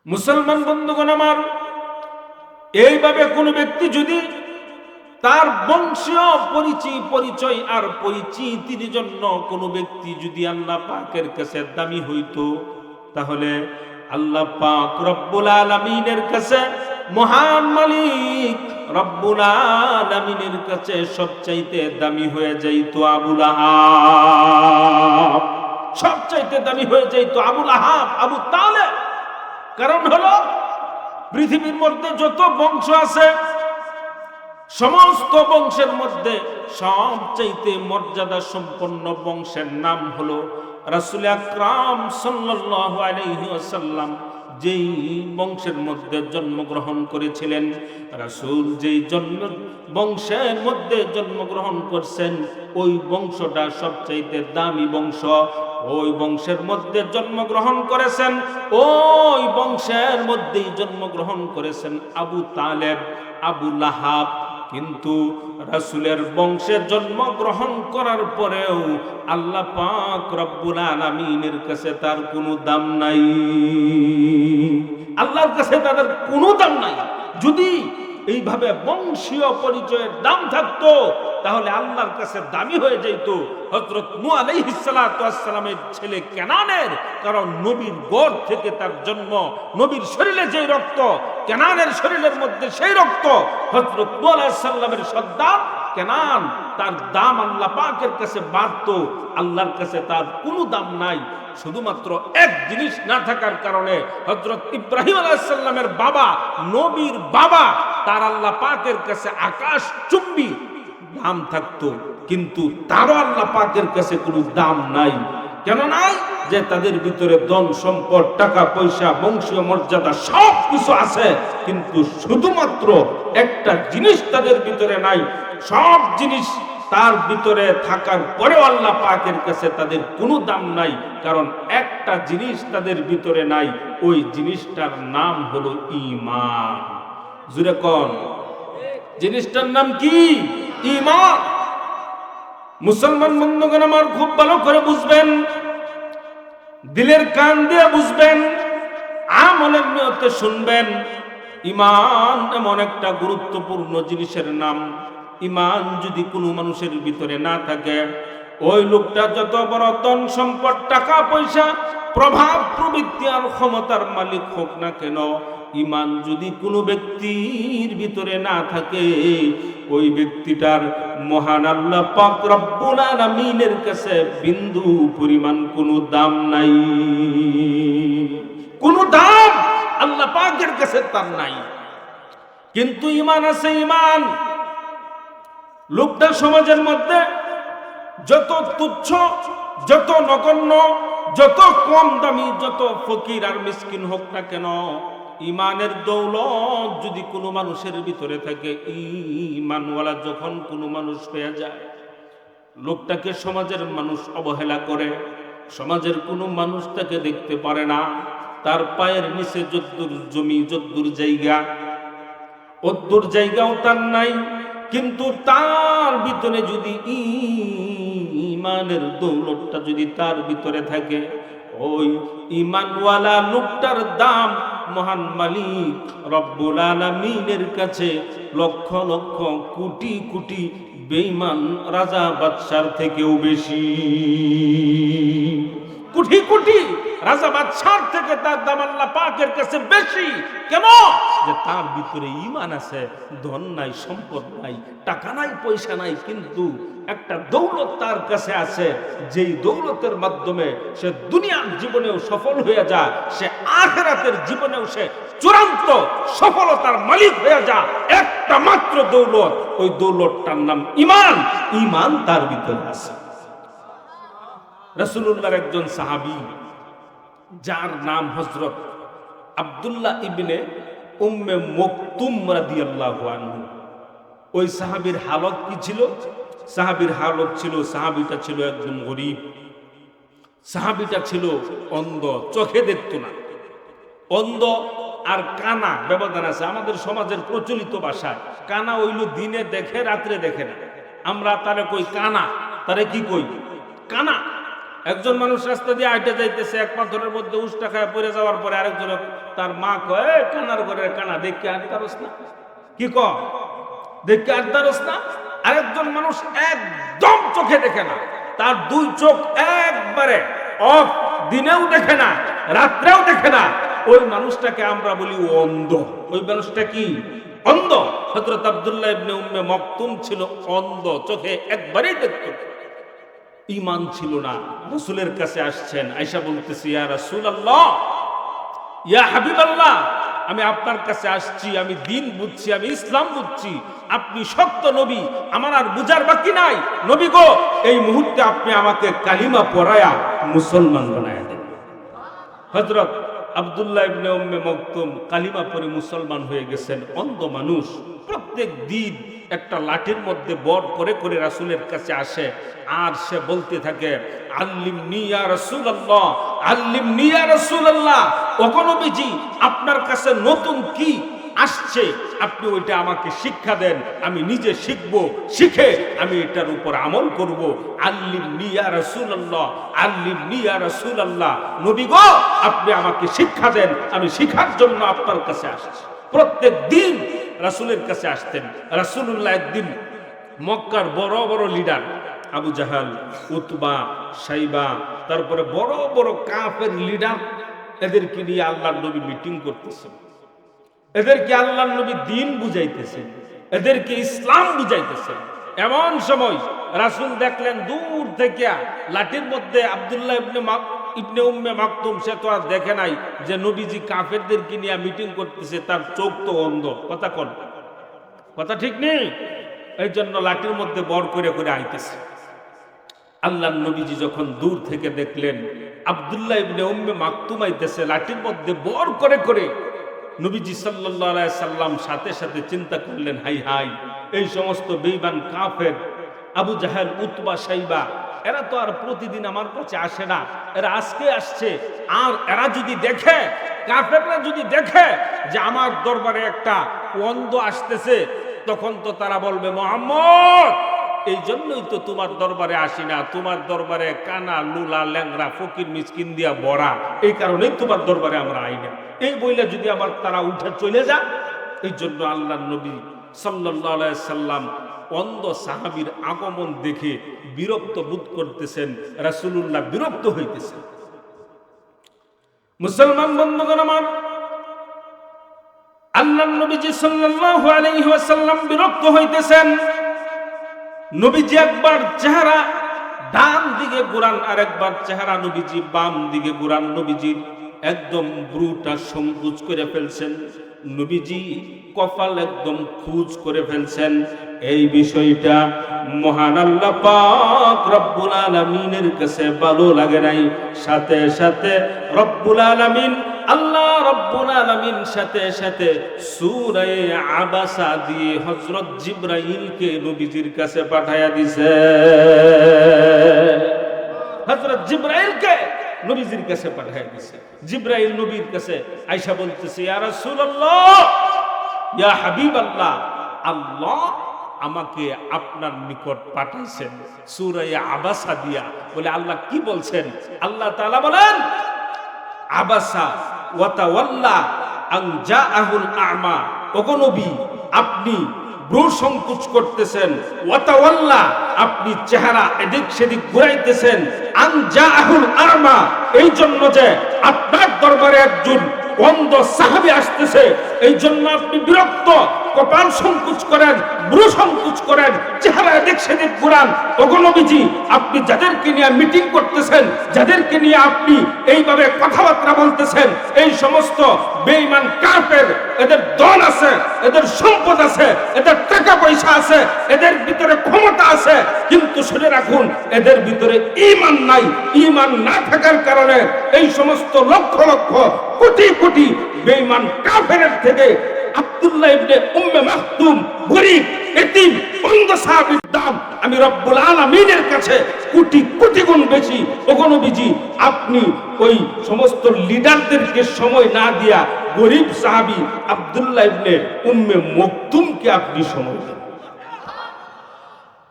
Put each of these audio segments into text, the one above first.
মুসলমান বন্ধুগণ আমার, এইভাবে কোনো ব্যক্তি যদি তার বংশীয় পরিচয় আর পরিচিতির জন্য কোনো ব্যক্তি যদি আল্লাহ পাকের কাছে দামি হইতো, তাহলে আল্লাহ পাক রব্বুল আলামিনের কাছে, মহান মালিক রব্বুল আলামিনের কাছে সবচাইতে দামি হয়ে যাইতো আবু লাহাব। সবচাইতে দামি হয়ে যাইতো আবু লাহাব, আবু তালেব। কারণ হলো, পৃথিবীর মধ্যে যত বংশ আছে, সমস্ত বংশের মধ্যে সবচাইতে মর্যাদা সম্পন্ন বংশের নাম হলো রাসূল আকরাম সাল্লাল্লাহু আলাইহি ওয়াসাল্লাম। যেই বংশের মধ্যে জন্মগ্রহণ করেছিলেন, রাসূল যেই বংশের মধ্যে জন্মগ্রহণ করছেন, ওই বংশটা সবচাইতে দামি বংশ। ওই বংশের মধ্যে জন্মগ্রহণ করেছেন, ওই বংশের মধ্যেই জন্মগ্রহণ করেছেন আবু তালেব, আবু লাহাব। কিন্তু রাসূলের বংশে জন্মগ্রহণ করার পরেও আল্লাহ পাক রব্বুল আলামিনের কাছে তার কোনো দাম নাই। আল্লাহর কাছে তাদের কোনো দাম নাই। যদি এইভাবে বংশীয় পরিচয়ের দাম থাকতো, তাহলে আল্লাহর কাছে দামি হয়ে যেত হযরত নূহ আলাইহিস সালাতু ওয়াস সালামের ছেলে কেনানের। কারণ নবীর গর্ভ থেকে তার জন্ম, নবীর শরীরে যেই রক্ত, কেনানের শরীরের মধ্যে সেই রক্ত। হযরত নূহ আলাইহিস সালামের সন্তান কেনান, তার দাম আল্লাহ পাকের কাছে বাড়তো। আল্লাহর কাছে তার কোনো দাম নাই। শুধুমাত্র এক জিনিস না থাকার কারণে হযরত ইব্রাহিম আলাইহিস সালামের বাবা, নবীর বাবা, তার আল্লাহ পাকের কাছে আকাশ চুম্বি দাম থাকতো, কিন্তু তারও আল্লাহ পাকের কাছে কোনো দাম নাই। কেন নাই? যে তাদের ভিতরে ধন সম্পদ, টাকা পয়সা, বংশীয় মর্যাদা সব কিছু আছে, কিন্তু শুধুমাত্র একটা জিনিস তাদের ভিতরে নাই। সব জিনিস তার ভিতরে থাকার পরেও আল্লাহ পাকের কাছে তাদের কোনো দাম নাই। কারণ একটা জিনিস তাদের ভিতরে নাই, ওই জিনিসটার নাম হলো ঈমান। জুরে কোন জিনিসটার নাম কি? ঈমান। মুসলমান বন্ধুগণ আমার, খুব ভালো করে বুঝবেন, দিলের কান দিয়ে বুঝবেন, আমলের নিয়তে শুনবেন। ঈমান এমন একটা গুরুত্বপূর্ণ জিনিসের নাম। ঈমান যদি কোনো মানুষের ভিতরে না থাকে, ওই লোকটা যত বড় ধন সম্পদ, টাকা পয়সা, প্রভাব প্রবৃত্তি আর ক্ষমতার মালিক হোক না কেন, ঈমান যদি কোনো ব্যক্তির ভিতরে না থাকে, ওই ব্যক্তিটার মহান আল্লাহ পাক রব্বুল আলামিনের কাছে বিন্দু পরিমাণ কোনো দাম নাই। কোনো দাম আল্লাহ পাকের কাছে তার নাই। কিন্তু ঈমান আছে। ঈমান লোকটা সমাজের মধ্যে যত তুচ্ছ, যত নগণ্য, যত কম দামি, যত ফকির আর মিসকিন হোক না কেন, ঈমানের দৌলত যদি কোনো মানুষের ভিতরে থাকে, ঈমানওয়ালা যখন কোনো মানুষ হয়ে যায়, লোকটাকে সমাজের মানুষ অবহেলা করে, সমাজের কোনো মানুষ তাকে দেখতে পারে না। তার পায়ের নিচে যদ্দুর জমি, যদ্দুর জায়গা, অদ্দুর জায়গাও তার নাই। কিন্তু তার ভিতরে যদি ঈমানের দৌলতটা যদি তার ভিতরে থাকে, ওই ঈমানওয়ালা লোকটার দাম মহান মালিক রব্বুল আলামিনের কাছে লক্ষ লক্ষ, কোটি কোটি বেঈমান রাজা বাদশার থেকেও বেশি। কোটি কোটি রাজা বাদশার থেকে তার দাম আল্লাহ পাকের কাছে বেশি। কেন? যে তার ভিতরে ঈমান আছে। ধন নাই, সম্পদ নাই, টাকা নাই, পয়সা নাই, কিন্তু একটা দৌলত তার কাছে আছে, যেই দৌলতের মাধ্যমে সে দুনিয়ার জীবনেও সফল হয়ে যায়, সে আখিরাতের জীবনেও সে চূড়ান্ত সফলতার মালিক হয়ে যায়। একটা মাত্র দৌলত, ওই দৌলতটার নাম ঈমান। ঈমান তার ভিতরে আছে। রাসূলুল্লাহর একজন সাহাবী, যার নাম হযরত আব্দুল্লাহ ইবনে উম্মে মকতুম রাদিয়াল্লাহু আনহু। ওই সাহাবীর হালত কি ছিল? সাহাবীর হালত ছিল, সাহাবীটা ছিল একজন গরীব, সাহাবীটা ছিল অন্ধ, চোখে দেখত না। অন্ধ আর কানা ব্যবধান আছে। আমাদের সমাজের প্রচলিত ভাষায় কানা হইল দিনে দেখে, রাত্রে দেখে না। আমরা তারে কই কানা, তারে কি কই? কানা। একজন মানুষ রাস্তা দিয়ে হাঁটে যাইতেছে, এক পাথরের মধ্যে উষ্টা খায় পড়ে যাওয়ার পরে আরেকজন তার মা কয়, কানার ঘরের কানা দেখে আর তারস না, কি ক দেখে আর তারস না। আরেকজন মানুষ একদম চোখে দেখে না, তার দুই চোখ একবারে অফ, দিনেও দেখে না রাত্রেও দেখে না, ওই মানুষটাকে আমরা বলি অন্ধ। ওই মানুষটা কি? অন্ধ। হযরত আব্দুল্লাহ ইবনে উম্মে মাকতুম ছিল অন্ধ, চোখে একবারেই দেখত, ঈমান ছিল না। রাসূলের কাছে আসছেন, আয়েশা বলতেছে, ইয়া রাসূলুল্লাহ, ইয়া হাবিবাল্লাহ, আমি আপনার কাছে আসছি, আমি দিন বুঝছি, আমি ইসলাম বুঝছি, আপনি সত্য নবী, আমার আর বুঝার বাকি নাই। নবী গো, এই মুহূর্তে আপনি আমাকে কালিমা পড়ায়া মুসলমান বানায়া দেন। হযরত আব্দুল্লাহ ইবনে উম্মে মাকতুম কালিমা পড়ে মুসলমান হয়ে গেছেন। অন্ধ মানুষ প্রত্যেক দিন একটা লাঠির মধ্যে বর করে করে রাসূলের কাছে আসে, আর সে বলতে থাকে, আল্লিমনি ইয়া রাসূলুল্লাহ, আল্লিমনি ইয়া রাসূলুল্লাহ, ওগো নবীজি, আপনার কাছে নতুন কি আসছে, আপনি ওইটা আমাকে শিক্ষা দেন, আমি নিজে শিখব, শিখে আমি এটার উপর আমল করব। আল্লিমনি ইয়া রাসূলুল্লাহ, আল্লিমনি ইয়া রাসূলুল্লাহ, নবী গো, আপনি আমাকে শিক্ষা দেন, আমি শিখার জন্য আপনার কাছে আসছি। প্রত্যেক দিন রাসূলের কাছে আসতেন। রাসূলুল্লাহ একদিন মক্কার বড় বড় লিডার আবু জাহাল, উতবা, শাইবা, তারপরে বড় বড় কাফের লিডার, এদেরকে নিয়ে আল্লাহর নবী মিটিং করতেছেন, এদেরকে আল্লাহর নবী দিন বুঝাইতেছেন, এদেরকে ইসলাম বুঝাইতেছেন। এমন সময় রাসূল দেখলেন দূর থেকে লাঠির মধ্যে আব্দুল্লাহ ইবনে উম্মে মাকতুম, সে তো আর দেখে নাই যে নবীজি কাফেরদেরকে নিয়ে মিটিং করতেছে, তার চোখ তো অন্ধ। কথা কোন কথা ঠিক নেই, এই জন্য লাঠির মধ্যে বর করে করে আইতেছে। আল্লাহর নবীজি যখন দূর থেকে দেখলেন আব্দুল্লাহ ইবনে উম্মে মাকতুম আইতেছে লাঠির মধ্যে বর করে করে, নবীজি সাল্লাল্লাহু আলাইহি সাল্লাম সাথে সাথে চিন্তা করলেন, হাই হাই, এই সমস্ত বেঈমান কাফের আবু জাহেল, উতবা, শাইবা, এরা তো আর প্রতিদিন আমার কাছে আসে না, এরা আজকে আসছে। আর এরা যদি দেখে, কাফেররা যদি দেখে যে আমার দরবারে একটা অন্ধ আসতেছে, তখন তো তারা বলবে, মুহাম্মদ, এই জন্যই তো তোমার দরবারে আসি না, তোমার দরবারে কানা, লুলা, ল্যাংরা, ফকির, মিসকিন দিয়া ভরা, এই কারণেই তোমার দরবারে আমরা আই না। এই বইলে যদি আবার তারা উঠে চলে যায়, এই জন্য আল্লাহর নবী সাল্লাল্লাহু আলাইহি সাল্লাম অন্ধ সাহাবীর আগমন দেখে বিরক্ত বোধ করতেছেন, রাসূলুল্লাহ বিরক্ত হইতেছেন। মুসলমান বন্ধুগণ আমার, আল্লাহর নবীজি সাল্লাল্লাহু আলাইহি ওয়াসাল্লাম বিরক্ত হইতেছেন। নবীজি একবার চেহারা ডান দিকে ঘুরান, আর একবার চেহারা নবীজি বাম দিকে ঘুরান, নবীজির একদম ব্রুটা সংকুচ করে ফেলছেন, নবীজি কপাল একদম খুজ করে ফেলছেন। এই বিষয়টা মহান আল্লাহ পাক রব্বুল আলামিনের কাছে ভালো লাগে নাই। সাথে সাথে রব্বুল আলামিন, আল্লাহ রব্বুল আলামিন সাথে সাথে সূরা আবাসা দিয়ে হযরত জিবরাইলকে নবীজির কাছে পাঠায়া দিয়েছে। হযরত জিবরাইলকে নবীজির কাছে পাঠায়া দিয়েছে। জিবরাইল নবীর কাছে আয়েশা বলতেছে, ইয়া রাসূলুল্লাহ, ইয়া হাবিবাল্লাহ, আল্লাহ আমাকে আপনার নিকট পাঠাইছেন সূরা আবাসা দিয়া। বলে আল্লাহ কি বলছেন? আল্লাহ তাআলা বলেন, আবাসা ওয়া তাওয়াল্লা আন জাআহুল আ'মা, ওগো নবী, আপনি ভ্রু সংকুচ করতেছেন, ওয়া তাওয়াল্লা, আপনি চেহারা এদিক সেদিক ঘুরাইতেছেন, আন জাআহুল আ'মা, এই জন্য যে আপনার দরবারে একজন অন্ধ সাহাবী আসতেছে, এই জন্য আপনি বিরক্ত, কপাল সংকুচ করেন, ভ্রু সংকুচ করেন, চেহারা এদিক সেদিক ঘুরান। ওগো নবীজি, আপনি যাদেরকে নিয়ে মিটিং করতেছেন, যাদেরকে নিয়ে আপনি এইভাবে কথাবার্তা বলতেছেন, এই সমস্ত বেঈমান কাফের, এদের দল আছে, এদের সম্পদ আছে, এদের টাকা পয়সা আছে, এদের ভিতরে ক্ষমতা আছে, কিন্তু শুনে রাখুন, এদের ভিতরে ঈমান নাই। ঈমান না থাকার কারণে এই সমস্ত লক্ষ লক্ষ কোটি কোটি বেঈমান কাফেরের থেকে আব্দুল্লাহ ইবনে উম্মে মাকতুম, গরীব, এতিম, অন্ধ সাহাবীর দাম আমি রব্বুল আলামিনের কাছে কোটি কোটি গুণ বেশি। ওগো নবীজি, আপনি ওই সমস্ত লিডারদেরকে সময় না দিয়া গরীব সাহাবী আব্দুল্লাহ ইবনে উম্মে মাকতুমকে আপনি সময় দেন,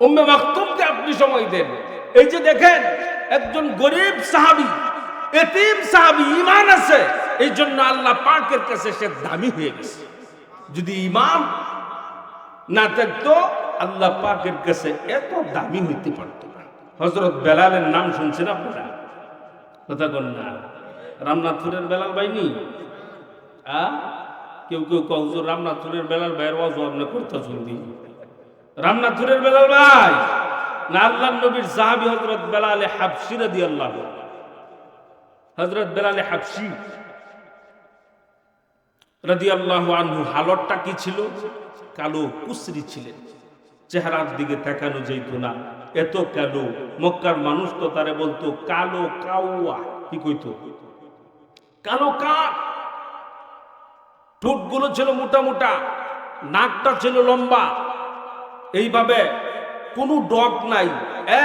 উম্মে মাকতুমকে আপনি সময় দেন। এই যে দেখেন, একজন গরিব সাহাবী, এতিম সাহাবী, ঈমান আছে, এই জন্য আল্লাহ পাকের কাছে সে দামি হয়ে গেছে। যদি ঈমান না থাকতো আল্লাহ পাকের কাছে এত দামি হইতে পারত না। হযরত বেলালের নাম শুনছেন আপনারা? কথা বল না। রামনাথপুরের বেলাল বাইনি কেউ কেউ হুজুর রামনাথপুরের বেলাল ভাইয়ের ওয়াজ আপনি করতে শুনবি। রামনাথপুরের বেলাল ভাই না আল্লাহর নবীর সাহাবী হযরত বেলালে হাবশী রাদিয়াল্লাহু আনহু। হযরত বেলালে হাবশী রাদিয়াল্লাহু আনহু হালতটা কি ছিল? কালো কুসরি ছিলেন, চেহারার দিকে তাকানো যেত না, এত কালো। মক্কার মানুষ তো তারে বলতো কালো কাউয়া। কি কইতো? কালো কাক। ঠোঁটগুলো ছিল মোটা মোটা, নাকটা ছিল লম্বা, এইভাবে কোনো ডগ নাই,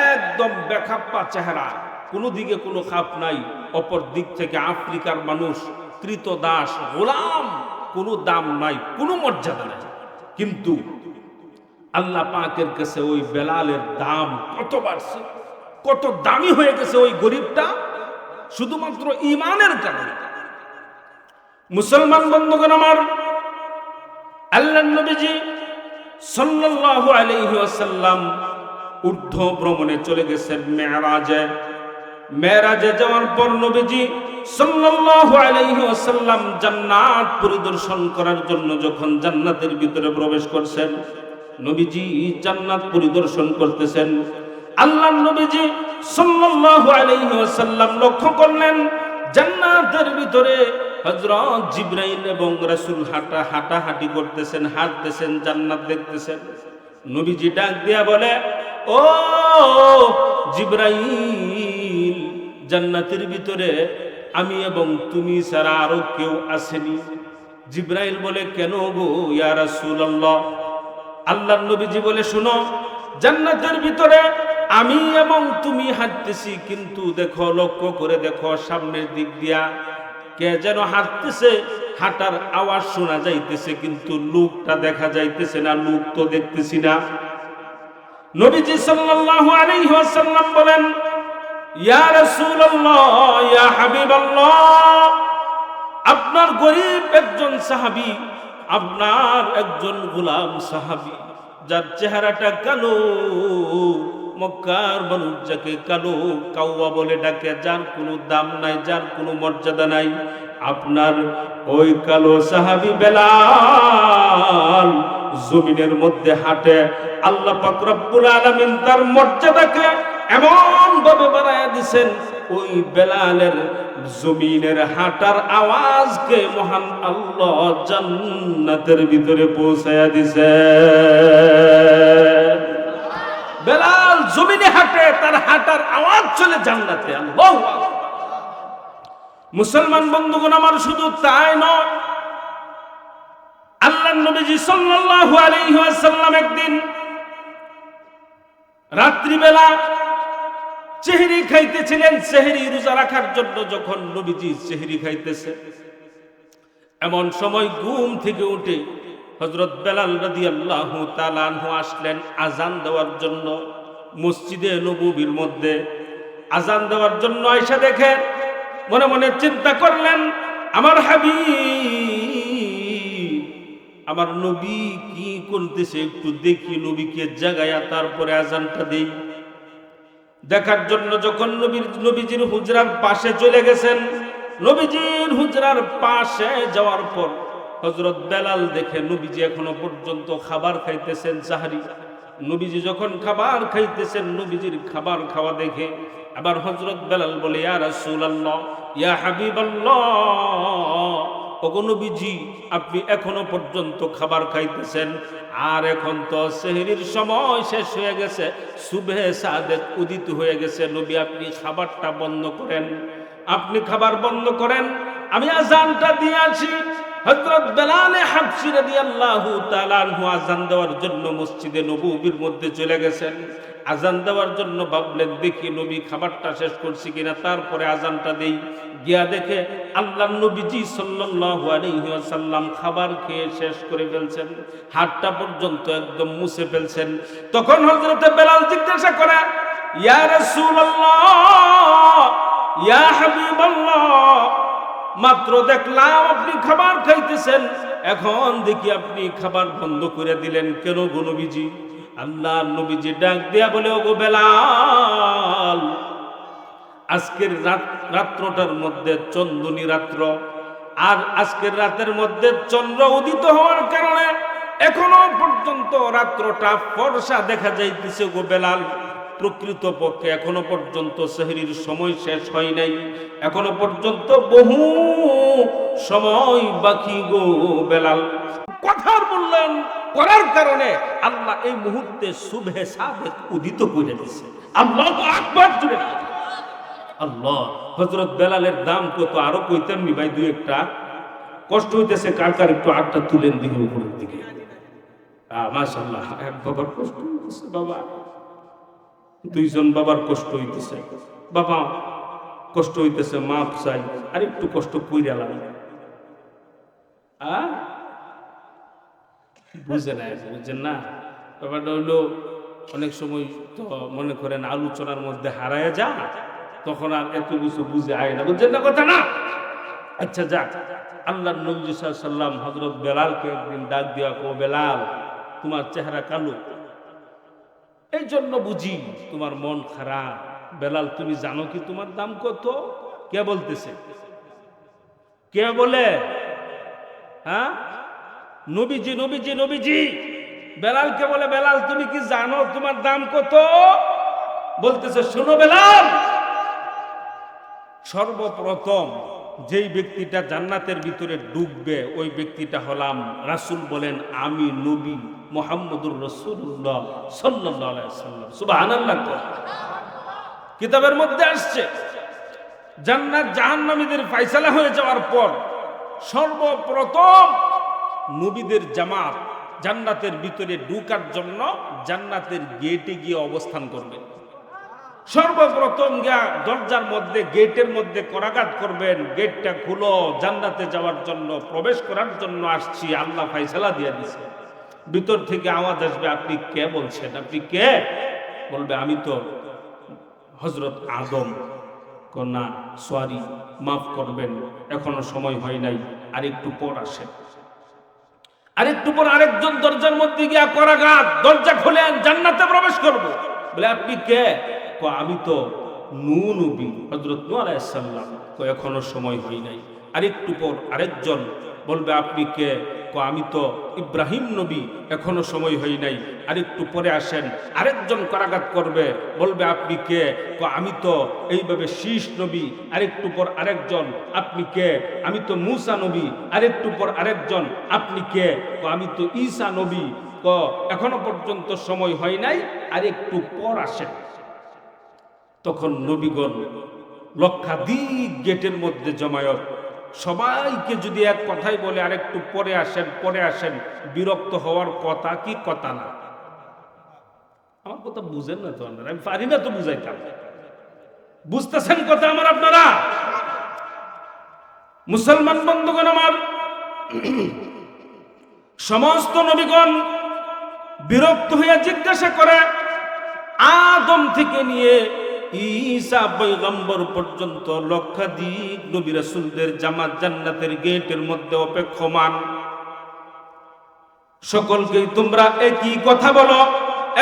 একদম বেখাপ্পা চেহারা, কোনো দিকে কোনো খাপ নাই। অপর দিক থেকে আফ্রিকার মানুষ, কৃতদাস, গোলাম, কোনো দাম নাই, কোনো মর্যাদা নাই। কিন্তু আল্লাহ পাকের কাছে ওই বেলালের দাম কত বাড়ছে, কত দামি হয়ে গেছে ওই গরিবটা, শুধুমাত্র ঈমানের কারণে। মুসলমান বন্ধুগণ আমার, আল্লাহর নবীজি সাল্লাল্লাহু আলাইহি ওয়াসাল্লাম ঊর্ধ্ব ভ্রমণে চলে গেছেন মেরাজে। মেরাজে যাওয়ার পর নবীজি সাল্লাল্লাহু আলাইহি ওয়াসাল্লাম জান্নাত পরিদর্শন করার জন্য যখন জান্নাতের ভিতরে প্রবেশ করছেন, নবীজি জান্নাত পরিদর্শন করতেছেন। আল্লাহর নবীজি সাল্লাল্লাহু আলাইহি ওয়াসাল্লাম লক্ষ্য করলেন জান্নাতের ভিতরে হযরত জিবরাইল এবং রাসূল হাঁটাহাঁটি করতেছেন, হাঁটতেছেন, জান্নাত দেখতেছেন। নবীজি ডাক দিয়া বলে, ও জিবরাইল, জান্নাতের ভিতরে আমি এবং তুমি ছাড়া আরো কেউ আসেনি? জিবরাইল বলে, কেন গো ইয়া রাসূলুল্লাহ? আল্লাহর নবীজি বলে, শুনো, জান্নাতের ভিতরে আমি এবং তুমি হাঁটতেছি, কিন্তু দেখো, লক্ষ্য করে দেখো, সামনের দিক দিয়া কে যেন হাঁটতেছে, হাঁটার আওয়াজ শোনা যাইতেছে, কিন্তু লোকটা দেখা যাইতেছে না, লোক তো দেখতেছি না। নবীজি সাল্লাল্লাহু আলাইহি ওয়াসাল্লাম বলেন, ইয়া রাসূলুল্লাহ, ইয়া হাবিবাল্লাহ, আপনার গরীব একজন সাহাবী, আপনার একজন গোলাম সাহাবী, যার চেহারাটা কালো, মক্কার মানুষ যাকে কালো কাউয়া বলে ডাকে, যার কোনো দাম নাই, যার কোনো মর্যাদা নাই, আপনার ওই কালো সাহাবী বেলাল জমিনের মধ্যে হাঁটে। আল্লাহ পাক রব্বুল আলামিন তার মর্যাদাকে এমন ভাবে বাড়ায়া দিয়েছেন, ওই বেলালের জমিনের হাঁটার আওয়াজকে মহান আল্লাহ জান্নাতের ভিতরে পৌঁছায়া দিছে। বেলাল জমিনে হাঁটে, তার হাঁটার আওয়াজ চলে জান্নাতে। আল্লাহু আকবার। মুসলমান বন্ধুগণ আমার, শুধু তাই নয়, আল্লাহর নবীজি সাল্লাল্লাহু আলাইহি ওয়াসাল্লাম একদিন রাত্রিবেলা সেহরি খাইতেছিলেন। সেহরি রোজা রাখার জন্য যখন নবীজি সেহরি খাইতেছে, এমন সময় ঘুম থেকে উঠে হযরত বেলাল রাদিয়াল্লাহু তাআলা আনহু আসলেন আজান দেওয়ার জন্য। মসজিদে নববীর মধ্যে আজান দেওয়ার জন্য আয়েশা দেখেন, মনে মনে চিন্তা করলেন, আমার হাবিব, আমার নবী কি করতেছে, একটু দেখি, নবীকে জাগায়া তারপরে আজানটা দেই। দেখার জন্য যখন নবীজির হুজরার পাশে চলে গেছেন, নবীজির হুজরার পাশে যাওয়ার পর হযরত বেলাল দেখে নবীজি এখনো পর্যন্ত খাবার খাইতেছেন, সাহরি। নবীজি যখন খাবার খাইতেছেন, নবীজির খাবার খাওয়া দেখে আবার হযরত বেলাল বলে, ইয়া রাসূলুল্লাহ, ইয়া হাবিবাল্লাহ, ওগো নবীজি, আপনি এখনো পর্যন্ত খাবার খাইতেছেন, আর এখন তো সেহরির সময় শেষ হয়ে গেছে, সুবহে সাদেক উদিত হয়ে গেছে। নবী, আপনি খাবারটা বন্ধ করেন, আপনি খাবার বন্ধ করেন, আমি আজানটা দিয়ে আসি। হযরত বেলাল হাবশী রাদিয়াল্লাহু তাআলা আনহু আজান দেওয়ার জন্য মসজিদে নববীর মধ্যে চলে গেছেন। আজান দেওয়ার জন্য ভাবলেন, দেখি নবী খাবারটা শেষ করছি কিনা, তারপরে আজানটা দেই। গিয়া দেখে আল্লাহর নবীজি সাল্লাল্লাহু আলাইহি ওয়াসাল্লাম খাবার খেয়ে শেষ করে ফেলছেন, হাতটা পর্যন্ত একদম মুছে ফেলছেন। তখন হযরত বেলাল জিজ্ঞাসা করে, ইয়া রাসূলুল্লাহ, ইয়া হাবিবাল্লাহ, মাত্র দেখলাম আপনি খাবার খাইতেছেন, এখন দেখি আপনি খাবার বন্ধ করে দিলেন কেন গো নবীজি? আল্লাহর নবীজি ডাক দেয়া বলে, ওগো বেলাল, আজকের রাত্রটার মধ্যে চন্দনী রাত্র, আর আজকের রাতের মধ্যে চন্দ্র উদিত হওয়ার কারণে এখনো পর্যন্ত রাত্রটা ফর্সা দেখা যাইতেছে গো বেলাল। প্রকৃত পক্ষে এখনো পর্যন্ত সেহরির সময় শেষ হয় নাই, এখনো পর্যন্ত বহু সময় বাকি গো বেলাল। কথার মূল্যায়ন করার কারণে আল্লাহ এই মুহূর্তে সুবহে সাদেক উদিত করে দিয়েছে। আল্লাহু আকবার জুড়ে আল্লাহ। হযরত বেলালের দাম কত আরো কইতাম নি ভাই, দুই একটা কষ্ট হইতেছে কার কার একটু আটটা তুলেন দিকে উপরের দিকে। মাশাআল্লাহ, এক বাবার কষ্ট হইতেছে, বাবা দুইজন বাবার কষ্ট হইতেছে, বাবা কষ্ট হইতেছে, মাপ চাই, আর একটু কষ্ট কইরালাম। বুঝেন না ব্যাপারটা হইলো, অনেক সময় তো মনে করেন আলোচনার মধ্যে হারায় যা, তখন আর এত কিছু বুঝে আয় না, বুঝছেন না কথা না? আচ্ছা যাক, আল্লাহ নবী সাল্লাল্লাহু আলাইহি ওয়াসাল্লাম হযরত বেলালকে একদিন ডাক দিয়া, ও বেলাল, তোমার চেহারা কালো, এই জন্য বুঝি তোমার মন খারাপ। বেলাল, তুমি জানো কি তোমার দাম কত? কে বলতেছে? কে বলে? হ্যাঁ, নবীজি নবীজি নবীজি বেলালকে বলে, বেলাল তুমি কি জানো তোমার দাম কত? বলতেছে, শোনো বেলাল, সর্বপ্রথম যেই ব্যক্তিটা জান্নাতের ভিতরে ঢুকবে ওই ব্যক্তিটা হলাম রাসূল। বলেন, আমি নবী মুহাম্মদুর রাসূলুল্লাহ সাল্লাল্লাহু আলাইহি ওয়াসাল্লাম। সুবহানাল্লাহ। কিতাবের মধ্যে আসছে, জান্নাত জাহান্নামীদের ফয়সালা হয়ে যাওয়ার পর সর্বপ্রথম নবীদের জামাত জান্নাতের ভিতরে ঢোকার জন্য জান্নাতের গেটে গিয়ে অবস্থান করবেন। সর্বপ্রথম গিয়া দরজার মধ্যে, গেটের মধ্যে করাঘাত করবেন, গেটটা খুলো, জান্নাতে যাওয়ার জন্য, প্রবেশ করার জন্য আসছি, আল্লাহ ফয়সালা দিয়ে দিছে। ভিতর থেকে আওয়াজ আসবে, আপনি কে বলছেন? আপনি কে? বলবে, আমি তো হযরত আদম। না, সরি, মাফ করবেন, এখনো সময় হয় নাই, আর একটু পর আসেন। আরেকটু পর আরেকজন দরজার মধ্যে গিয়া করাঘাত, দরজা খুলেন, জান্নাতে প্রবেশ করব। বলে, আপনি কে? আমি তো নূহ নবী, হযরত নূহ আলাইহিস সালাম। এখনো সময় হয় নাই। আরেকটু পর আরেকজন বলবে, আপনি কে? আমি তো ইব্রাহিম নবী, এখনো সময় হয় নাই, আরেকটু পরে আসেন। আরেকজন করাঘাত করবে, বলবে, আপনি কে? আমি তো এইভাবে শীষ নবী। আরেকটু পর আরেকজন, আপনি কে? আমি তো মূসা নবী। আরেকটু পর আরেকজন, আপনি কে? আমি তো ঈসা নবী। এখনো পর্যন্ত সময় হয় নাই, আরেকটু পর আসেন। তখন নবীগণ লক্ষাধিক গেটের মধ্যে জমায়েত, সবাইকে যদি এক কথাই বলে আরেকটু পরে আসেন, পরে আসেন, বিরক্ত হওয়ার কথা কি কথা না? আমার কথা বুঝেন না তো আপনারা? আমি পারি না তো বুঝাইতাম। বুঝতেছেন কথা আমার আপনারা? মুসলমান বন্ধুগণ আমার, সমস্ত নবীগণ বিরক্ত হইয়া জিজ্ঞাসা করে, আদম থেকে নিয়ে ঈসা পয়গম্বর পর্যন্ত লক্ষাধিক নবী রাসূলদের জামাত জান্নাতের গেটের মধ্যে অপেক্ষমান। সকলকেই তোমরা একই কথা বলো,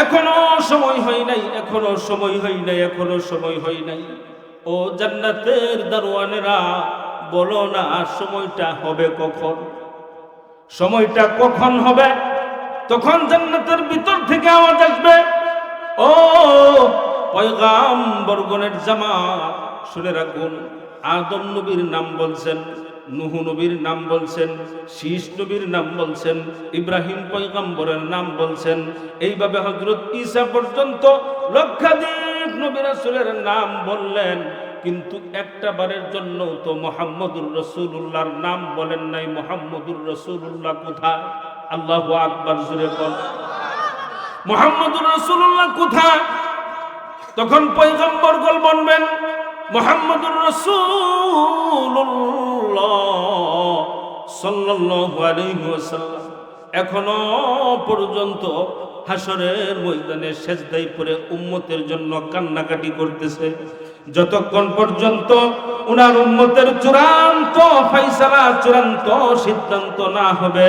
এখনো সময় হয় নাই, এখনো সময় হয় নাই, এখনো সময় হয় নাই। ও জান্নাতের দারোয়ানেরা, বলো না সময়টা হবে কখন? সময়টা কখন হবে? তখন জান্নাতের ভিতর থেকে আওয়াজ আসবে, ও পয়গাম্বরগণের জামাত, শুনে রাখুন, আদম নবীর নাম বলছেন, নূহ নবীর নাম বলছেন, শীষ নবীর নাম বলছেন, ইব্রাহিম পয়গম্বরের নাম বলছেন, এইভাবে হযরত ঈসা পর্যন্ত লক্ষাধিক নবী রাসূলের নাম বললেন, কিন্তু একটা বারের জন্য তো মুহাম্মদুর রাসূলুল্লাহর নাম বলেন নাই। মুহাম্মদুর রাসূলুল্লাহ কোথায়? আল্লাহু আকবার জোরে বল, মুহাম্মদুর রাসূলুল্লাহ কোথায়? তখন পয়গম্বরগণ বলবেন, মুহাম্মদুর রাসূলুল্লাহ সাল্লাল্লাহু আলাইহি ওয়াসাল্লাম। এখনো পর্যন্ত হাসরের ময়দানে সেজদায় পড়ে উম্মতের জন্য কান্নাকাটি করতেছে। যতক্ষণ পর্যন্ত উনার উম্মতের চূড়ান্ত ফয়সালা, চূড়ান্ত সিদ্ধান্ত না হবে,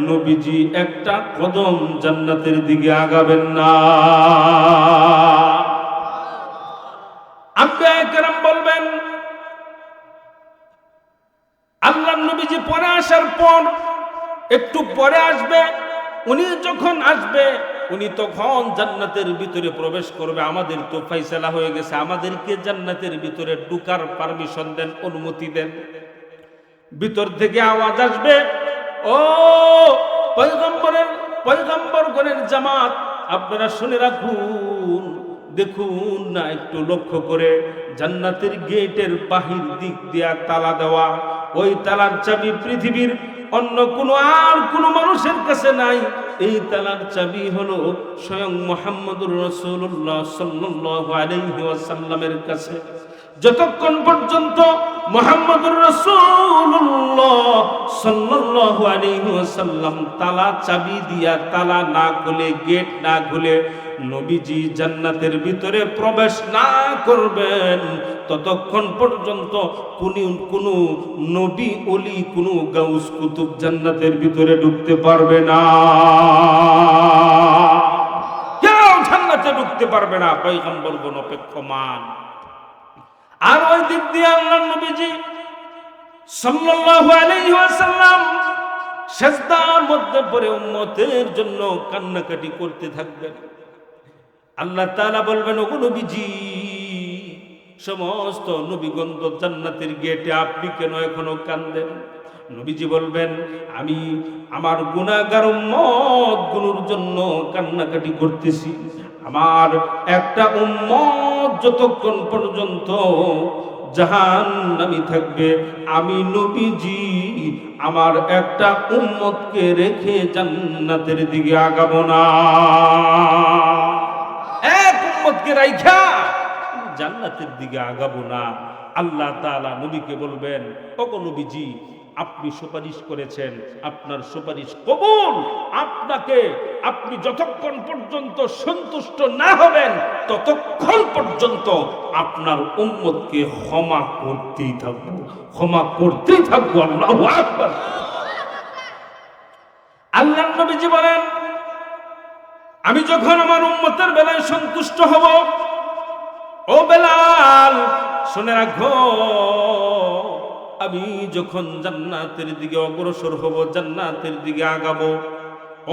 নবীজি একটা কদম জান্নাতের দিকে আগাবেন না। আম্বিয়ায়ে কেরাম বলবেন, আল্লাহর নবীজি পরে আসার পর একটু পরে আসবে, উনি যখন আসবে উনি তখন জান্নাতের ভিতরে প্রবেশ করবে। আমাদের তো ফয়সালা হয়ে গেছে, আমাদেরকে জান্নাতের ভিতরে ঢোকার পারমিশন দেন, অনুমতি দেন। ভিতর থেকে আওয়াজ আসবে, ও পয়গম্বরগণের জামাত, আপনারা শুনে রাখুন, দেখুন না একটু লক্ষ্য করে, জান্নাতের গেটের বাহির দিক দিয়া তালা দেওয়া। ওই তালার চাবি পৃথিবীর অন্য কোনো মানুষের কাছে নাই। এই তালার চাবি হলো স্বয়ং মুহাম্মদুর রাসূলুল্লাহ সাল্লাল্লাহু আলাইহি ওয়াসাল্লামের কাছে। যতক্ষণ পর্যন্ত মুহাম্মদুর রাসূলুল্লাহ সাল্লাল্লাহু আলাইহি ওয়াসাল্লাম তালা চাবি দিয়া তালা না খুলে, গেট না খুলে নবীজি জান্নাতের ভিতরে প্রবেশ না করবেন, ততক্ষণ পর্যন্ত কোনো নবী ওলি, কোনো গাউস কুতুব জান্নাতের ভিতরে ঢুকতে পারবে না। কেউ জান্নাতে ঢুকতে পারবে না, পয়গম্বরগণ অপেক্ষমান। আর ওই দিক দিয়ে আল্লাহর নবীজি সাল্লাল্লাহু আলাইহি ওয়াসাল্লাম সিজদার মধ্যে পড়ে উম্মতের জন্য কান্নাকাটি করতে থাকবেন। আল্লাহ তাআলা বলবেন, ওগো নবীজি, সমস্ত নবীগণ জান্নাতের গেটে, আপনি কেন এখনো কান্দেন? নবীজি বলবেন, আমি আমার গুনাহগার উম্মত গুলোর জন্য কান্নাকাটি করতেছি। আমার একটা উম্মত যতক্ষণ পর্যন্ত জাহান্নামী থাকবে, আমি নবীজি আমার একটা উম্মতকে রেখে জান্নাতের দিকে আগাবো না। এক উম্মতকে রাইখা জান্নাতের দিকে আগাবো না। আল্লাহ তাআলা নবীকে বলবেন, ওগো নবীজি, আপনি সুপারিশ করেছেন, আপনার সুপারিশ কবুল। আপনি যতক্ষণ পর্যন্ত সন্তুষ্ট না হবেন, ততক্ষণ পর্যন্ত আপনার উম্মতকে ক্ষমা করতেই থাকবো। আল্লাহু আকবার। আল্লাহর নবীজি বলেন, আমি যখন আমার উম্মতের বেলায় সন্তুষ্ট হব, ও বেলাল শুনে রাখো, আমি যখন জান্নাতের দিকে অগ্রসর হব, জান্নাতের দিকে আগাবো,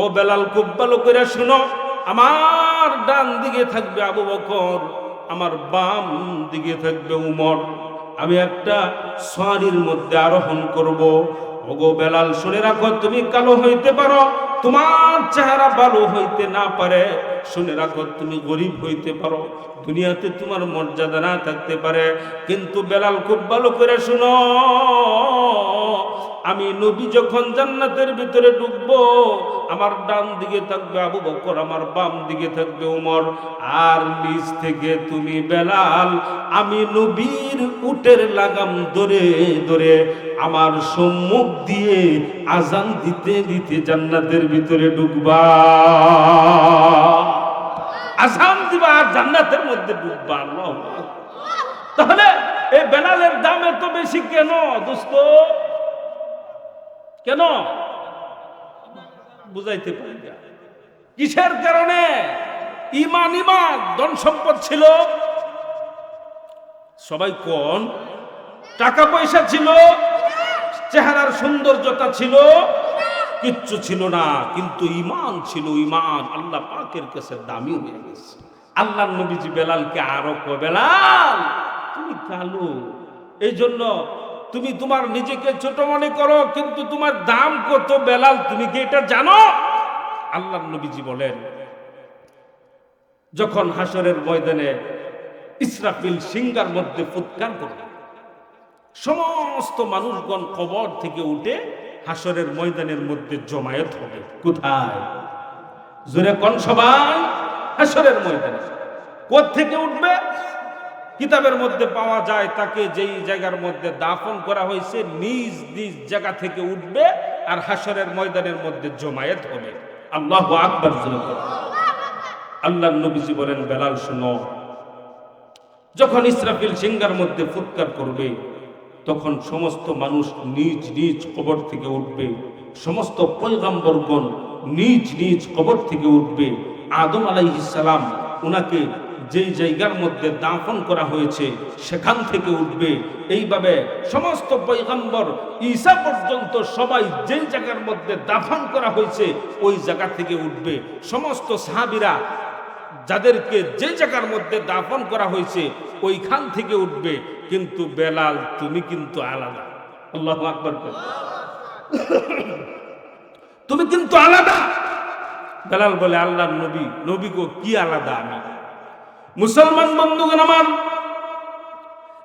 ও বেলাল খুব ভালো করে শুনো, আমার ডান দিকে থাকবে আবু বকর, আমার বাম দিকে থাকবে উমর। আমি একটা সওয়ারির মধ্যে আরোহণ করব। ওগো বেলাল শুনে রাখো, তুমি কালো হইতে পারো, তোমার চেহারা ভালো হইতে না পারে, শুনে রাখো তুমি গরিব হইতে পারো, দুনিয়াতে তোমার মর্যাদা না থাকতে পারে, কিন্তু বেলাল খুব ভালো করে শুনো, আমি নবী যখন জান্নাতের ভিতরে ঢুকবো, আমার ডান দিকে থাকবে আবু বকর, আমার বাম দিকে থাকবে উমর, আর নিচ থেকে তুমি বেলাল, আমি নবীর উটের লাগাম ধরে ধরে আমার সম্মুখ দিয়ে আজান দিতে দিতে জান্নাতের ভিতরে ঢুকবা। আজান দিবা আর জান্নাতের মধ্যে ঢুকবা। আল্লাহু আকবার। তাহলে এই বেলালের দাম এত বেশি কেন দোস্ত? কেন বুঝাইতে পারি না। কিসের কারণে? ইমান ধন সম্পদ ছিল, সবাই কোন, টাকা পয়সা ছিল, চেহারার সৌন্দর্যতা ছিল, কিচ্ছু ছিল না, কিন্তু ইমান ছিল। ইমান আল্লাহ পাকের কাছে দামি হয়ে গেছে। আল্লাহর নবীজি বেলালকে আরো কয়, বেলাল তুমি কালো, এই জন্য তুমি তোমার নিজেকে ছোট মনে করো, কিন্তু তোমার দাম কত বেলাল, তুমি কি এটা জানো? আল্লাহর নবীজি বলেন, যখন হাসরের ময়দানে ইসরাফিল সিংহার মধ্যে ফুৎকার করবে, সমস্ত মানুষগণ কবর থেকে উঠে হাসরের ময়দানের মধ্যে জমায়েত হবে। কোথায়? জোরে কোন সবাই? হাসরের ময়দানে। কোত্থেকে উঠবে? কিতাবের মধ্যে পাওয়া যায়, তাকে যেই জায়গার মধ্যে দাফন করা হয়েছে নিজ নিজ জায়গা থেকে উঠবে, আর হাসরের ময়দানের মধ্যে জমায়েত হবে। আল্লাহু আকবার। আল্লাহর নবীজি বলেন, বেলাল শুনো, যখন ইসরাফিল সিংহার মধ্যে ফুৎকার করবে তখন সমস্ত মানুষ নিজ নিজ কবর থেকে উঠবে, সমস্ত পয়গম্বরগণ নিজ নিজ কবর থেকে উঠবে। আদম আলাইহিস সালাম উনাকে যেই জায়গার মধ্যে দাফন করা হয়েছে সেখান থেকে উঠবে। এইভাবে সমস্ত পয়গম্বর ঈসা পর্যন্ত সবাই যেই জায়গার মধ্যে দাফন করা হয়েছে ওই জায়গা থেকে উঠবে। সমস্ত সাহাবীরা যাদেরকে যে জায়গার মধ্যে দাফন করা হয়েছে ওইখান থেকে উঠবে, কিন্তু বেলাল তুমি কিন্তু আলাদা। আল্লাহু আকবার। তুমি কিন্তু আলাদা। বেলাল বলে, আল্লাহর নবী, নবী গো কি আলাদা আমি? মুসলমান বন্ধুগণ আমার,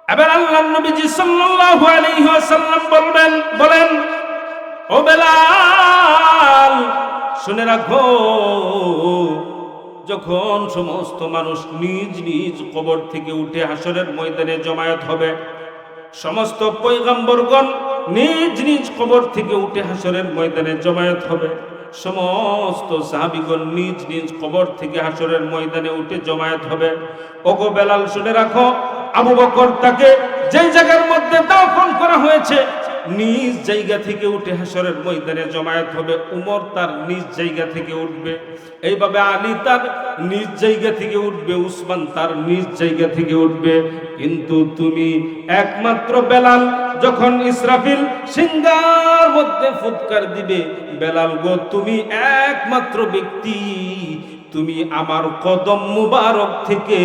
এবার আল্লাহর নবীজি সাল্লাল্লাহু আলাইহি ওয়াসাল্লাম বলেন, ও বেলাল শুনে রাখো, যখন সমস্ত মানুষ নিজ নিজ কবর থেকে উঠে হাসরের ময়দানে জমায়েত হবে, সমস্ত পয়গম্বরগণ নিজ নিজ কবর থেকে উঠে হাসরের ময়দানে জমায়েত হবে, সমস্ত সাহাবীগণ নিজ নিজ কবর থেকে হাসরের ময়দানে উঠে জমায়েত হবে। ওগো বেলাল শুনে রাখো, আবু বকর তাকে যেই জায়গার মধ্যে দাফন করা হয়েছে নিজ জায়গা থেকে উঠে হাসরের ময়দানে জমায়েত হবে। উমর তার নিজ জায়গা থেকে উঠবে, এইভাবে আলী তার নিজ জায়গা থেকে উঠবে, উসমান তার নিজ জায়গা থেকে উঠবে। কিন্তু তুমি একমাত্র বেলাল, যখন ইসরাফিল সিংহার মধ্যে ফুৎকার দিবে, বেলাল গো তুমি একমাত্র ব্যক্তি, তুমি আমার কদম মুবারক থেকে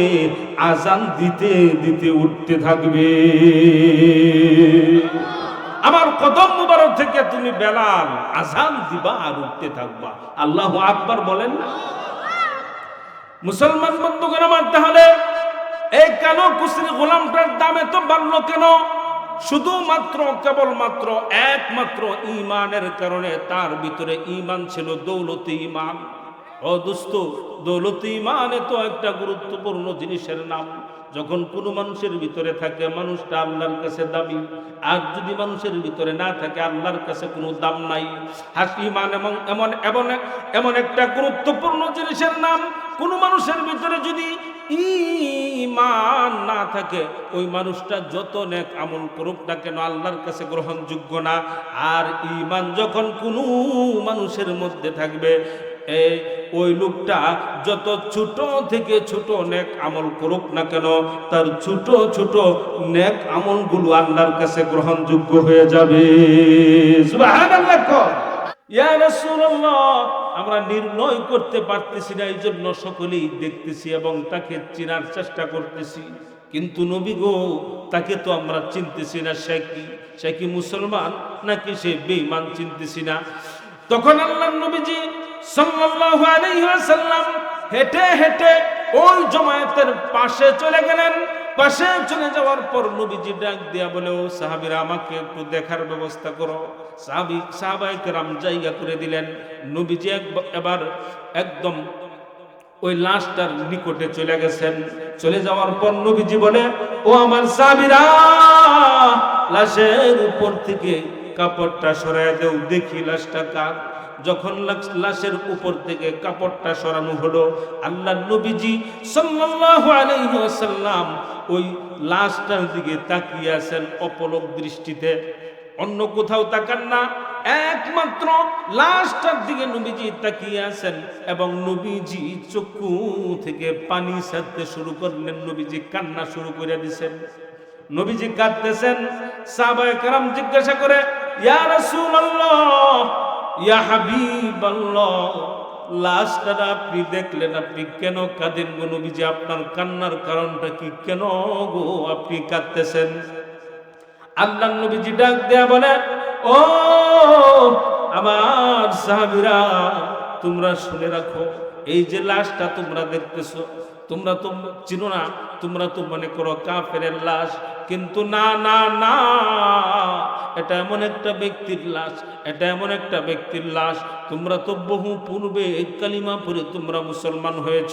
আজান দিতে দিতে উঠতে থাকবে। আমার কদম মুবারক থেকে তুমি বেলাল আজান দিবা আর উঠতে থাকবা। আল্লাহু আকবার বলেন না? মুসলমান বন্ধুগণ আমার, তাহলে এই কেন কুসরি গোলামটার দাম এত বাড়লো কেন? শুধুমাত্র কেবলমাত্র একমাত্র ঈমানের কারণে। তার ভিতরে ঈমান ছিল, দৌলতে ঈমান। ও দোস্ত, দৌলতে ঈমান তো একটা গুরুত্বপূর্ণ জিনিসের নাম। যখন কোনো মানুষের ভিতরে থাকে মানুষটা আল্লাহর কাছে দামি, আর যদি মানুষের ভিতরে না থাকে আল্লাহর কাছে কোনো দাম নাই। ঈমান এমন একটা গুরুত্বপূর্ণ জিনিসের নাম, কোনো মানুষের ভিতরে যদি ঈমান না থাকে ওই মানুষটা যত নেক আমল করুক না কেন আল্লাহর কাছে গ্রহণযোগ্য না। আর ঈমান যখন কোনো মানুষের মধ্যে থাকবে, ওই লোকটা যত ছোট থেকে ছোট নেক আমল করুক না কেন তার ছোট ছোট নেক আমলগুলো আল্লাহর কাছে গ্রহণযোগ্য হয়ে যাবে। সুবহানাল্লাহ। ইয়া রাসূলুল্লাহ, আমরা নির্ণয় করতে পারতেছি না, এই জন্য সকলেই দেখতেছি এবং তাকে চেনার চেষ্টা করতেছি, কিন্তু নবী গো তাকে তো আমরা চিনতেছি না। সে কি মুসলমান নাকি সে বেঈমান চিনতেছি না। তখন আল্লাহর নবীজি সাল্লাল্লাহু আলাইহি ওয়াসাল্লাম হেঁটে হেঁটে ওই জমায়েতের পাশে চলে গেলেন। পাশে চলে যাওয়ার পর নবীজি ডাক দিয়া বলে, ও সাহাবীরা আমাকে একটু দেখার ব্যবস্থা করো। সাহাবায়ে কেরাম জায়গা করে দিলেন। নবীজি এবার একদম ওই লাশটার নিকটে চলে গেছেন। চলে যাওয়ার পর নবীজি বলে, ও আমার সাহাবীরা, লাশের উপর থেকে কাপড়টা সরায় দেও, দেখি লাশটা কার। যখন লাশের উপর থেকে কাপড়টা সরানো হলো, আল্লাহর নবীজি সাল্লাল্লাহু আলাইহি ওয়াসাল্লাম ওই লাশটার দিকে তাকিয়ে আছেন অপলক দৃষ্টিতে, অন্য কোথাও তাকান না, একমাত্র লাশটার দিকে নবীজি তাকিয়ে আছেন। এবং নবীজি চক্ষু থেকে পানি ছাড়তে শুরু করলেন, নবীজি কান্না শুরু করে দিয়েছেন, নবীজি কাঁদতেছেন। সাহাবায়ে কেরাম জিজ্ঞাসা করে, ইয়া রাসূলুল্লাহ, ইয়া হাবিবাল্লাহ, লাশটা আপনি দেখলেন, আপনি কেন কাঁদেন গো নবীজি? আপনার কান্নার কারণটা কি? কেন গো আপনি কাঁদতেছেন? আল্লাহর নবীজি ডাক দেয়া বলে, ও আমার সাহাবীরা, তোমরা শুনে রাখো, এই যে লাশটা তোমরা দেখতেছো, তোমরা তো চিনো না, তোমরা তো মনে করো কাফেরের লাশ, কিন্তু না না না, এটা এমন একটা ব্যক্তির লাশ, এটা এমন একটা ব্যক্তির লাশ। তোমরা তো বহু পূর্বে কালিমা পড়ে তোমরা মুসলমান হয়েছ,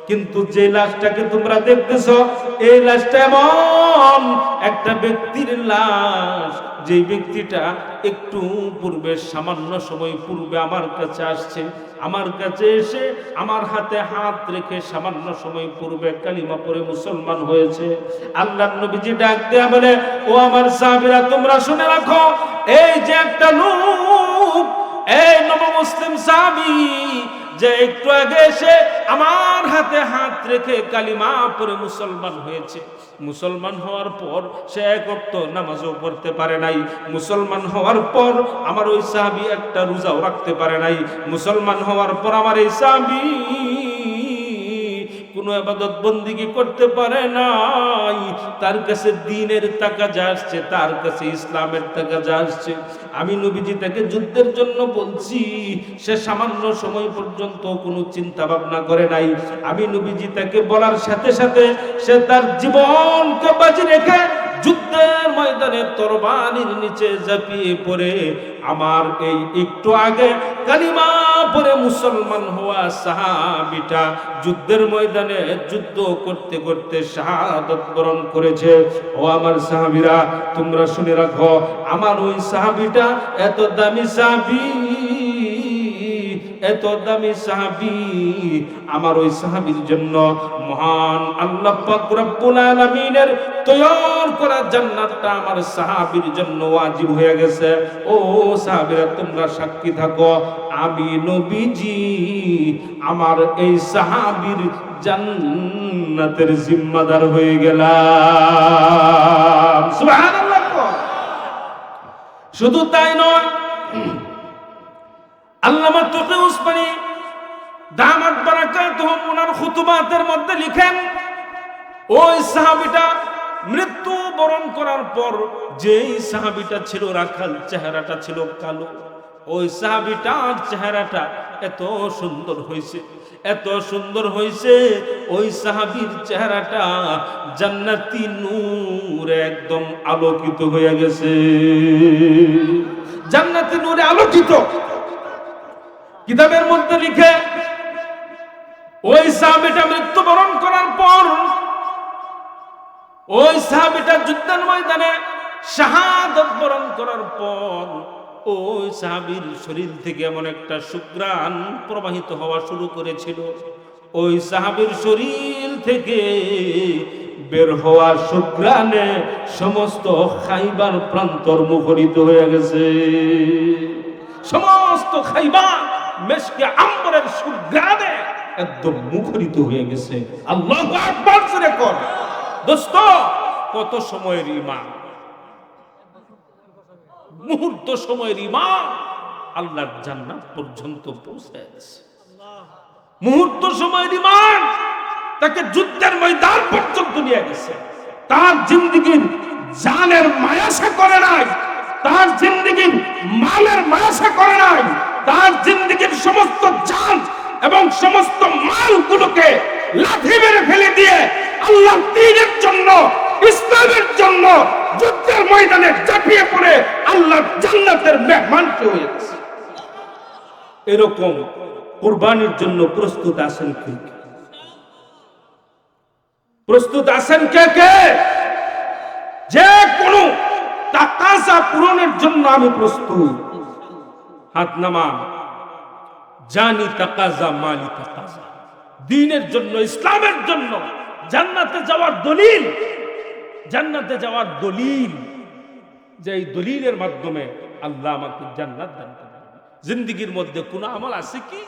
কিন্তু যে লাশটাকে তোমরা দেখতেছো এই লাশটা এমন একটা ব্যক্তির লাশ যেই ব্যক্তিটা একটু পূর্বে, সামান্য সময় পূর্বে আমার কাছে আসছে, আমার কাছে এসে আমার হাতে হাত রেখে সামান্য সময় পূর্বে কালিমা পড়ে মুসলমান হয়েছে, আল্লাহর নবীজি ডাক দেয়া বলে, ও আমার সাহাবীরা তোমরা শুনে রাখো, এই যে একটা লোক, এই নবমুসলিম সাহাবী যে একটু আগে এসে আমার হাতে হাত রেখে কালিমা পড়ে মুসলমান হয়েছে, মুসলমান হওয়ার পর সে এক ওয়াক্ত নামাজও পড়তে পারে নাই, মুসলমান হওয়ার পর আমার ওই সাহাবী একটা রোজাও রাখতে পারে নাই, মুসলমান হওয়ার পর আমার এই সাহাবী কোনো ইবাদত বন্দেগী করতে পারে নাই, তার কাছে দ্বীনের তাকাজা আসছে, তার কাছে ইসলামের তাকাজা আসছে। আমি নবীজি তাকে যুদ্ধের জন্য বলছি, সে সামান্য সময় পর্যন্ত কোনো চিন্তা ভাবনা করে নাই। আমি নবীজি তাকে বলার সাথে সাথে সে তার জীবনকে বাজি রেখে যুদ্ধের ময়দানে তরবারির নিচে ঝাঁপিয়ে পড়ে আমার এই একটু আগে কালিমা পড়ে মুসলমান হওয়া সাহাবীটা যুদ্ধের ময়দানে যুদ্ধ করতে করতে শাহাদাত বরণ করেছে। ও আমার সাহাবীরা তোমরা শুনে রাখো, আমার ওই সাহাবীটা এত দামি সাহাবী, এত দামি সাহাবী, আমার ওই সাহাবীর জন্য মহান আল্লাহ পাক রব্বুল আলামিনের তৈয়ার করা জান্নাতটা আমার সাহাবীর জন্য ওয়াজিব হয়ে গেছে। ও সাহাবীরা তোমরা সাক্ষী থাকো, আমি নবীজি আমার এই সাহাবীর জান্নাতের জিম্মাদার হয়ে গেলাম। সুবহানাল্লাহ। শুধু তাই নয়, আল্লামা তকি উসমানী দামাত বারাকাতুহুম ওনার খুতুবাতের মধ্যে লিখেন, ওই সাহাবীটা মৃত্যু বরণ করার পর যেই সাহাবীটা ছিল রাখাল, চেহারাটা ছিল কালো, ওই সাহাবীটার চেহারাটা এত সুন্দর হয়েছে, এত সুন্দর হয়েছে, ওই সাহাবীর চেহারাটা জান্নাতি নূরে একদম আলোকিত হয়ে গেছে, জান্নাতি নূরে আলোকিত। কিতাবের মধ্যে লিখে, ওই সাহাবীটা মৃত্যুবরণ করার পর ওই সাহাবীটা যুদ্ধের ময়দানে শাহাদাত বরণ করার পর ওই সাহাবীর শরীর থেকে এমন একটা সুঘ্রাণ প্রবাহিত হওয়া শুরু করেছিল, ওই সাহাবীর শরীর থেকে বের হওয়া সুঘ্রাণে সমস্ত খাইবার প্রান্তর মুখরিত হয়ে গেছে, সমস্ত খাইবার মেশকে আম্বরের সুঘ্রাণে একদম মুখরিত হয়ে গেছে। আল্লাহু আকবার জোরে কর। দোস্ত, কত সময়ের ঈমান, মুহূর্ত সময়ের ঈমান আল্লাহর জান্নাত পর্যন্ত পৌঁছায় গেছে। মুহূর্ত সময়ের ঈমান তাকে যুদ্ধের ময়দান পর্যন্ত নিয়ে গেছে। তার জিন্দেগির জানের মায়াসা করে নাই, তার জিন্দেগির মালের মায়াসা করে নাই, তার জিন্দেগির সমস্ত জান এবং সমস্ত মালগুলোকে লাথি মেরে ফেলে দিয়ে আল্লাহর দ্বীনের জন্য, ইসলামের জন্য যুদ্ধের ময়দানে ঝাঁপিয়ে পড়ে আল্লাহর জান্নাতের মেহমান হয়ে গেছে। এরকম কুরবানির জন্য প্রস্তুত আছেন কে? প্রস্তুত আছেন কে কে? যে কোনো তাকাজা পূরণের জন্য আমি প্রস্তুত। হাত নামান। জানি তাকাজা, মালি তাকাজা। দ্বীনের জন্য, ইসলামের জন্য, জান্নাতে যাওয়ার দলিল, জান্নাতে যাওয়ার দলিল, যে এই দলিলের মাধ্যমে আল্লাহ আমাকে জান্নাত দান করবেন। জিন্দেগির মধ্যে কোন আমল আছে কি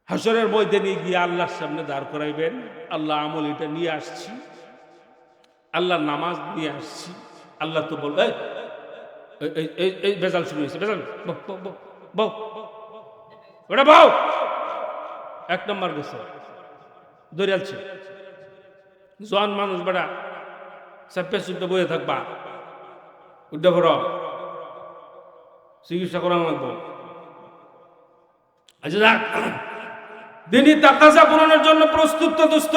হাসরের ময়দানে গিয়ে আল্লাহর সামনে দাঁড় করাইবেন, আল্লাহ আমল এটা নিয়ে আসছি, আল্লাহ নামাজ নিয়ে আসছি, আল্লাহ তো বলবে এই বেজাল শুরু হয়েছে, বেজাল বউ ওটা বউ, এক নম্বর গেছে দৌড়ালছে, জোয়ান মানুষ বেড়া চাপে চুপে বয়ে থাকবা, উঠে ভর চিকিৎসা করা লাগবো। আচ্ছা যাক, দিনই তাকাজা পূরণের জন্য প্রস্তুত তো দোস্ত।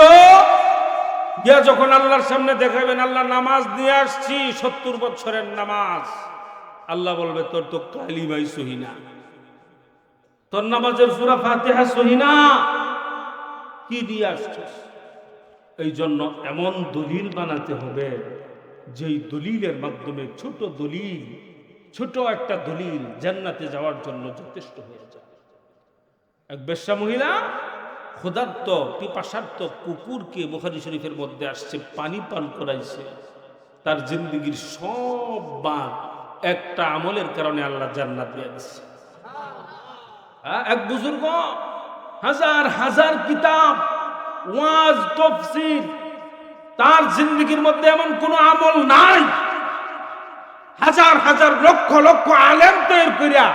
গিয়া যখন আল্লাহর সামনে দেখাবেন, আল্লাহ নামাজ নিয়ে আসছি, 70 বছরের নামাজ, আল্লাহ বলবে তোর তো কালিমাই সহি না, তোর নামাজের সূরা ফাতিহা সহি না, কি দিয়ে আসছিস? এই জন্য এমন দলিল বানাতে হবে যেই দলিলের মাধ্যমে ছোট একটা দলিল জান্নাতে যাওয়ার জন্য যথেষ্ট হয়ে যায়। এক বেশ্যা মহিলা ক্ষুধার্ত পিপাসার্ত কুকুরকে বুখারী শরীফের মধ্যে আসছে পানি পান করাইছে। তার জিন্দেগীর সব বাদ একটা আমলের কারণে আল্লাহ জান্নাত দিয়ে দিচ্ছে। এক বুজুর্গ হাজার হাজার কিতাব ওয়াজ তাফসীর, তার জিন্দেগীর মধ্যে এমন কোন আমল নাই। হাজার হাজার লক্ষ লক্ষ আলেম তৈরি করিয়া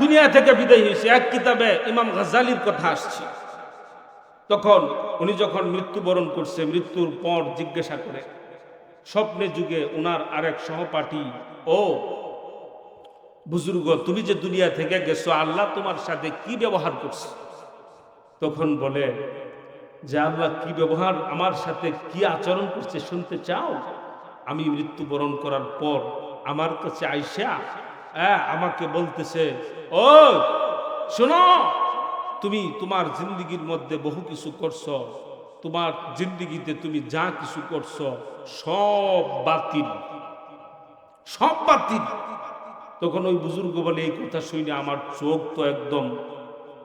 দুনিয়া থেকে বিদায় হয়েছে। এক কিতাবে ইমাম গাজ্জালির কথা আসছে। তখন উনি যখন মৃত্যুবরণ করছে, মৃত্যুর পর জিজ্ঞাসা করে স্বপ্নে যুগে উনার আরেক সহপাঠী, ও বুজুর্গ, তুমি যে দুনিয়া থেকে গেছো আল্লাহ তোমার সাথে কি ব্যবহার করছে? তখন বলে যে আল্লাহ কি ব্যবহার, আমার সাথে কি আচরণ করছে শুনতে চাও? আমি মৃত্যুবরণ করার পর আমার কাছে আইসা আমাকে বলতেছে, ও শোনো, তুমি তোমার জিন্দেগীর মধ্যে বহু কিছু করছো, তোমার জিন্দেগিতে তুমি যা কিছু করছো সব বাতিল, সব বাতিল। তখন ওই বুজুর্গ বলে, এই কথা শুনে আমার চোখ তো একদম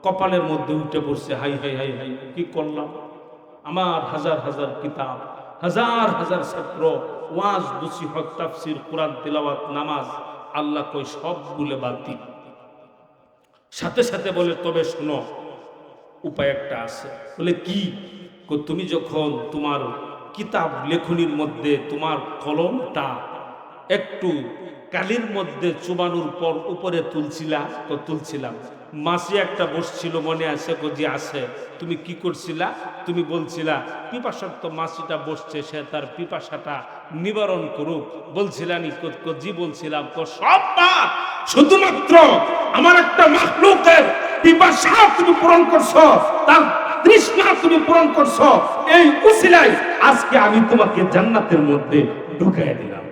কপালের মধ্যে উঠে পড়ছে। হাই হাই হাই হাই, কি করলাম? আমার হাজার হাজার কিতাব, হাজার হাজার ছাত্র, ওয়াজ নসিহত তাফসীর কোরআন তিলাওয়াত নামাজ, আল্লাহ কই সবগুলো বাতিল। সাথে সাথে বলে, তবে শোনো, উপায় একটা আছে। বলে কি? তুমি যখন তোমার কিতাব লেখনির মধ্যে তোমার কলমটা একটু কালির মধ্যে চুবানোর পর উপরে তুলছিলাম, মাসি একটা বসছিল, মনে আছে? যে আছে। তুমি কি করছিলা? তুমি বলছিলা পিপাসার্ত মাসিটা বসছে, সে তার পিপাসাটা নিবারণ করুক। বলছিলা নি? জি বলছিলাম। তো সব বাদ, শুধুমাত্র আমার একটা মাখলুকের পিপাসা তুমি পূরণ করছো, তার তৃষ্ণা তুমি পূরণ করছো। এই উসিলায় আজকে আমি তোমাকে জান্নাতের মধ্যে ঢুকাই দিলাম।